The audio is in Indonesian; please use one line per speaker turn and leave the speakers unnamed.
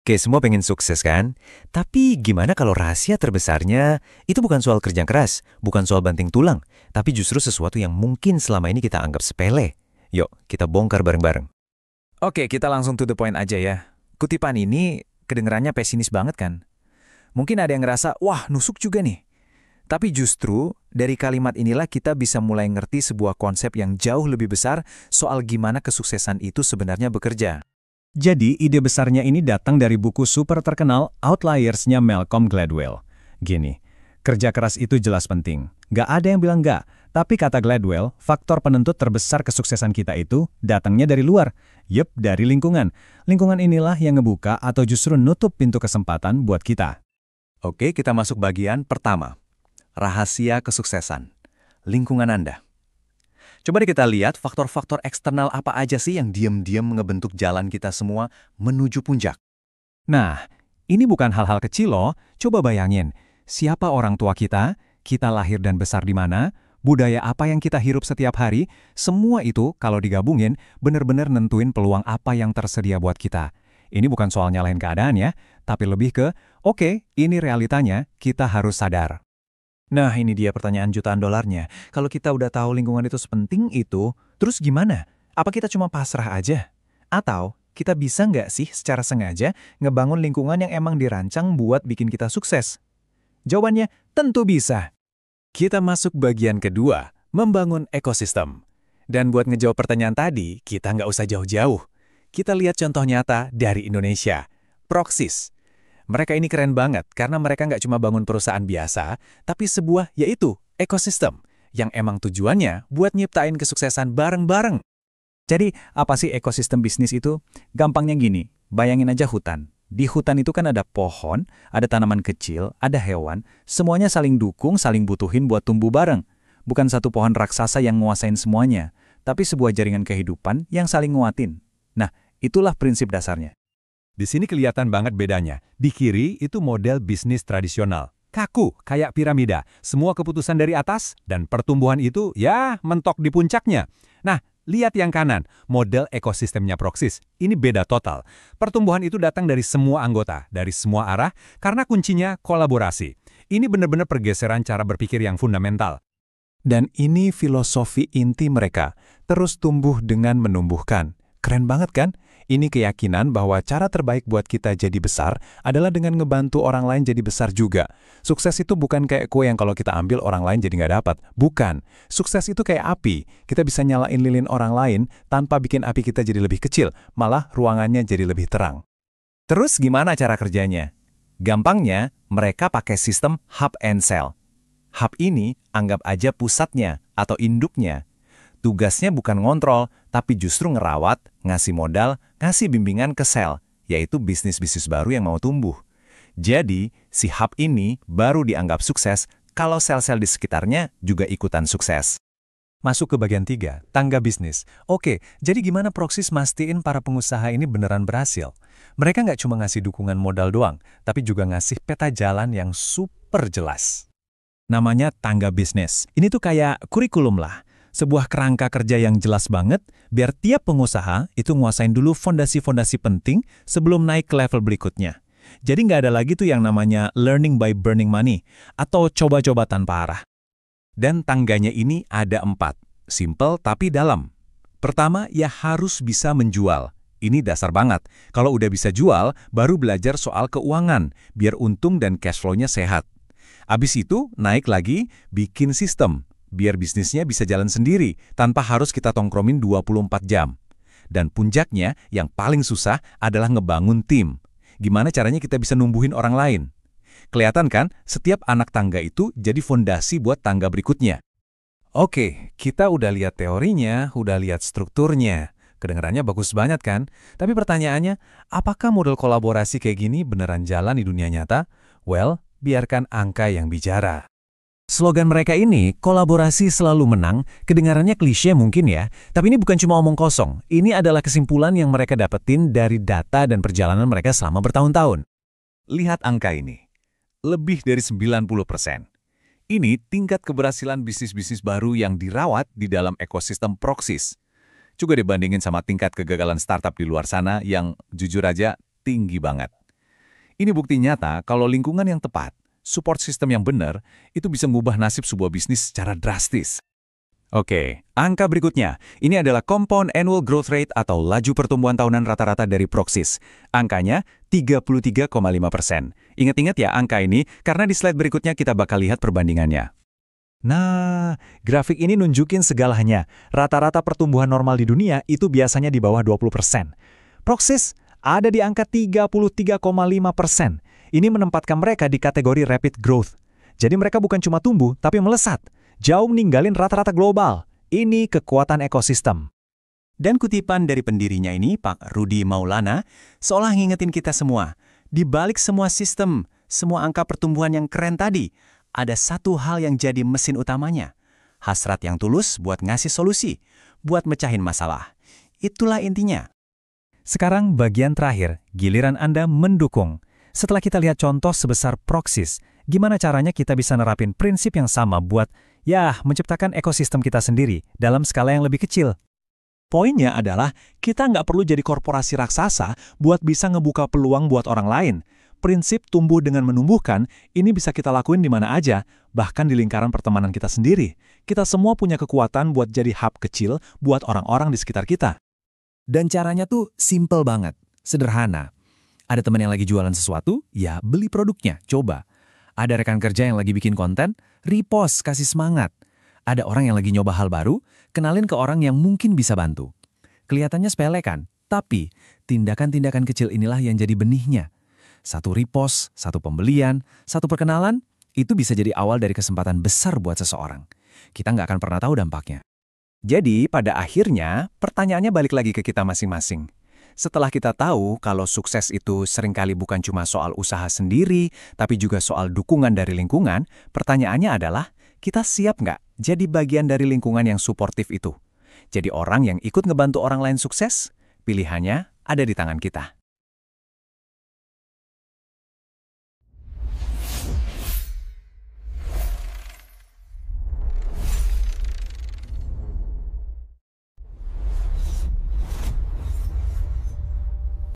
Oke, semua pengen sukses kan? Tapi gimana kalau rahasia terbesarnya itu bukan soal kerja keras, bukan soal banting tulang, tapi justru sesuatu yang mungkin selama ini kita anggap sepele. Yuk, kita bongkar bareng-bareng.
Oke, kita langsung to the point aja ya. Kutipan ini kedengerannya pesimis banget kan? Mungkin ada yang ngerasa, wah nusuk juga nih. Tapi justru dari kalimat inilah kita bisa mulai ngerti sebuah konsep yang jauh lebih besar soal gimana kesuksesan itu sebenarnya bekerja.
Jadi, ide besarnya ini datang dari buku super terkenal Outliers-nya Malcolm Gladwell. Gini, kerja keras itu jelas penting. Nggak ada yang bilang nggak. Tapi kata Gladwell, faktor penentu terbesar kesuksesan kita itu datangnya dari luar. Yup, dari lingkungan. Lingkungan inilah yang ngebuka atau justru nutup pintu kesempatan buat kita.
Oke, kita masuk bagian pertama. Rahasia kesuksesan. Lingkungan Anda. Coba deh kita lihat faktor-faktor eksternal apa aja sih yang diam-diam ngebentuk jalan kita semua menuju puncak.
Nah, ini bukan hal-hal kecil loh. Coba bayangin, siapa orang tua kita lahir dan besar di mana, budaya apa yang kita hirup setiap hari, semua itu kalau digabungin benar-benar nentuin peluang apa yang tersedia buat kita. Ini bukan soal nyalahin keadaan ya, tapi lebih ke, oke, ini realitanya, kita harus sadar.
Nah, ini dia pertanyaan jutaan dolarnya. Kalau kita udah tahu lingkungan itu sepenting itu, terus gimana? Apa kita cuma pasrah aja? Atau kita bisa nggak sih secara sengaja ngebangun lingkungan yang emang dirancang buat bikin kita sukses? Jawabannya tentu bisa. Kita masuk bagian kedua, membangun ekosistem. Dan buat ngejawab pertanyaan tadi, kita nggak usah jauh-jauh. Kita lihat contoh nyata dari Indonesia. Proxis. Mereka ini keren banget karena mereka nggak cuma bangun perusahaan biasa, tapi sebuah yaitu ekosistem yang emang tujuannya buat nyiptain kesuksesan bareng-bareng.
Jadi, apa sih ekosistem bisnis itu? Gampangnya gini, bayangin aja hutan. Di hutan itu kan ada pohon, ada tanaman kecil, ada hewan, semuanya saling dukung, saling butuhin buat tumbuh bareng. Bukan satu pohon raksasa yang nguasain semuanya, tapi sebuah jaringan kehidupan yang saling nguatin. Nah, itulah prinsip dasarnya.
Di sini kelihatan banget bedanya. Di kiri itu model bisnis tradisional. Kaku, kayak piramida. Semua keputusan dari atas, dan pertumbuhan itu, ya, mentok di puncaknya. Nah, lihat yang kanan, model ekosistemnya Proxis. Ini beda total. Pertumbuhan itu datang dari semua anggota, dari semua arah, karena kuncinya kolaborasi. Ini benar-benar pergeseran cara berpikir yang fundamental.
Dan ini filosofi inti mereka, terus tumbuh dengan menumbuhkan. Keren banget kan? Ini keyakinan bahwa cara terbaik buat kita jadi besar adalah dengan ngebantu orang lain jadi besar juga. Sukses itu bukan kayak kue yang kalau kita ambil orang lain jadi nggak dapat. Bukan. Sukses itu kayak api. Kita bisa nyalain lilin orang lain tanpa bikin api kita jadi lebih kecil. Malah ruangannya jadi lebih terang.
Terus gimana cara kerjanya? Gampangnya, mereka pakai sistem hub and sell. Hub ini anggap aja pusatnya atau induknya. Tugasnya bukan ngontrol, tapi justru ngerawat, ngasih modal, ngasih bimbingan ke sel, yaitu bisnis-bisnis baru yang mau tumbuh. Jadi, si hub ini baru dianggap sukses kalau sel-sel di sekitarnya juga ikutan sukses.
Masuk ke bagian 3, tangga bisnis. Oke, jadi gimana Proxis mastiin para pengusaha ini beneran berhasil? Mereka nggak cuma ngasih dukungan modal doang, tapi juga ngasih peta jalan yang super jelas. Namanya tangga bisnis. Ini tuh kayak kurikulum lah. Sebuah kerangka kerja yang jelas banget, biar tiap pengusaha itu nguasain dulu fondasi-fondasi penting sebelum naik ke level berikutnya. Jadi nggak ada lagi tuh yang namanya learning by burning money, atau coba-coba tanpa arah.
Dan tangganya ini ada 4. Simple tapi dalam. Pertama, ya harus bisa menjual. Ini dasar banget. Kalau udah bisa jual, baru belajar soal keuangan, biar untung dan cash flow-nya sehat. Abis itu, naik lagi, bikin sistem. Biar bisnisnya bisa jalan sendiri, tanpa harus kita tongkromin 24 jam. Dan puncaknya, yang paling susah adalah ngebangun tim. Gimana caranya kita bisa numbuhin orang lain? Kelihatan kan, setiap anak tangga itu jadi fondasi buat tangga berikutnya.
Oke, kita udah lihat teorinya, udah lihat strukturnya. Kedengarannya bagus banget kan? Tapi pertanyaannya, apakah model kolaborasi kayak gini beneran jalan di dunia nyata? Well, biarkan angka yang bicara.
Slogan mereka ini, kolaborasi selalu menang, kedengarannya klise mungkin ya, tapi ini bukan cuma omong kosong. Ini adalah kesimpulan yang mereka dapetin dari data dan perjalanan mereka selama bertahun-tahun.
Lihat angka ini. Lebih dari 90%. Ini tingkat keberhasilan bisnis-bisnis baru yang dirawat di dalam ekosistem Proxis. Juga dibandingin sama tingkat kegagalan startup di luar sana yang jujur aja tinggi banget.
Ini bukti nyata kalau lingkungan yang tepat, support system yang benar, itu bisa mengubah nasib sebuah bisnis secara drastis. Oke, angka berikutnya. Ini adalah Compound Annual Growth Rate atau laju pertumbuhan tahunan rata-rata dari Proxys. Angkanya 33,5%. Ingat-ingat ya angka ini, karena di slide berikutnya kita bakal lihat perbandingannya.
Nah, grafik ini nunjukin segalanya. Rata-rata pertumbuhan normal di dunia itu biasanya di bawah 20%. Proxys ada di angka 33,5%. Ini menempatkan mereka di kategori rapid growth. Jadi mereka bukan cuma tumbuh, tapi melesat. Jauh ninggalin rata-rata global. Ini kekuatan ekosistem.
Dan kutipan dari pendirinya ini, Pak Rudy Maulana, seolah ngingetin kita semua. Di balik semua sistem, semua angka pertumbuhan yang keren tadi, ada satu hal yang jadi mesin utamanya. Hasrat yang tulus buat ngasih solusi, buat mecahin masalah. Itulah intinya.
Sekarang bagian terakhir, giliran Anda mendukung. Setelah kita lihat contoh sebesar Proxys, gimana caranya kita bisa nerapin prinsip yang sama buat, menciptakan ekosistem kita sendiri dalam skala yang lebih kecil?
Poinnya adalah kita nggak perlu jadi korporasi raksasa buat bisa ngebuka peluang buat orang lain. Prinsip tumbuh dengan menumbuhkan ini bisa kita lakuin di mana aja, bahkan di lingkaran pertemanan kita sendiri. Kita semua punya kekuatan buat jadi hub kecil buat orang-orang di sekitar kita.
Dan caranya tuh simple banget, sederhana. Ada teman yang lagi jualan sesuatu, ya beli produknya, coba. Ada rekan kerja yang lagi bikin konten, repost, kasih semangat. Ada orang yang lagi nyoba hal baru, kenalin ke orang yang mungkin bisa bantu. Kelihatannya sepele kan? Tapi, tindakan-tindakan kecil inilah yang jadi benihnya. Satu repost, satu pembelian, satu perkenalan, itu bisa jadi awal dari kesempatan besar buat seseorang. Kita nggak akan pernah tahu dampaknya. Jadi, pada akhirnya, pertanyaannya balik lagi ke kita masing-masing. Setelah kita tahu kalau sukses itu seringkali bukan cuma soal usaha sendiri, tapi juga soal dukungan dari lingkungan, pertanyaannya adalah, kita siap nggak jadi bagian dari lingkungan yang suportif itu? Jadi orang yang ikut ngebantu orang lain sukses? Pilihannya ada di tangan kita.